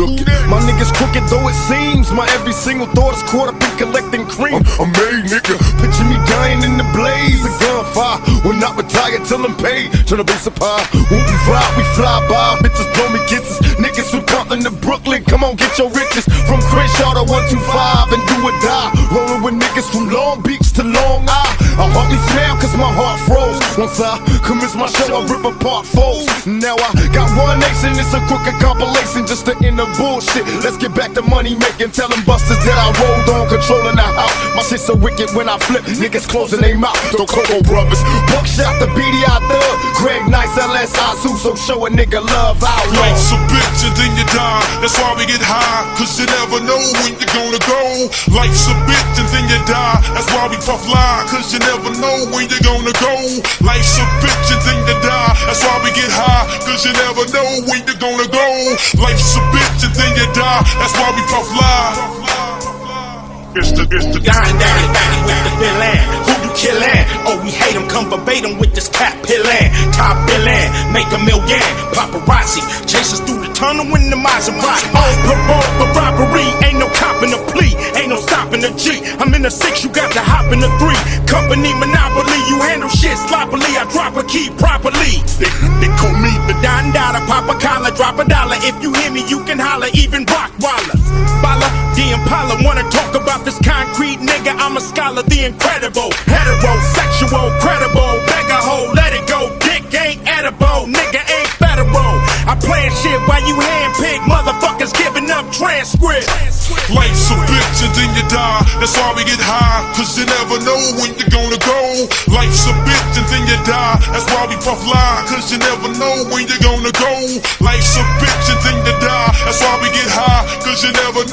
looking. My niggas crooked though it seems. My every single thought is caught up in collecting cream. I'm made, nigga. Picture me dying in the blaze of gunfire. Will not retire till I'm paid. Turn the bass up high. When we ride, we fly by. Bitches blow me kisses. Niggas from Compton to Brooklyn, come on, get your riches. From Crenshaw to 125 and do or die. Rolling with niggas from Long Beach to Long Island. I hardly smile cause my heart froze. Once I commence my show, I rip apart foes. Now I got one nation, it's a crooked compilation just to end the bullshit. Let's get back to money making, tell them busters that I rolled on, controlling the house. My shit so wicked when I flip, niggas closing their mouth. The Coco Brothers, Buckshot, the BDI Thug, Greg Nice, LSI so show a nigga love outlaw. Life's a bitch and then you die, that's why we get high, cause you never know when you're gonna go. Life's a bitch and then you die, that's why we puff lie, cause you never know when you're gonna go. Life's a bitch and then you die, that's why we get high, cause you never know when you're gonna go. Life's a bitch and then you die, that's why we puff lie. It's the dying daddy with the villain. Who you killin'? Oh, we hate him, come verbatim with this cap pillin'. Top villain, make a million. Paparazzi, chase us through the tunnel in the Maserati. On parole for robbery, ain't no copping a plea, ain't no stopping a G. I'm in the 6, you got to hop in the 3. Company monopoly, you handle shit sloppily. I drop a key properly. They call me the Don Dada, pop a collar, drop a dollar. If you hear me, you can holler, even rock wallers. Bala, the Impala, wanna talk about this concrete nigga, I'm a scholar, the incredible. Heterosexual, credible, beggar hoe, let it go. Dick ain't edible, nigga ain't federal. I plan shit while you handpick motherfuckers giving up transcript. Life's a bitch and then you die, that's why we get high, cause you never know when you're gonna go. Life's a bitch and then you die, that's why we puff lie, cause you never know when you're gonna go. Life's a bitch and then you die, that's why we get high, cause you never know.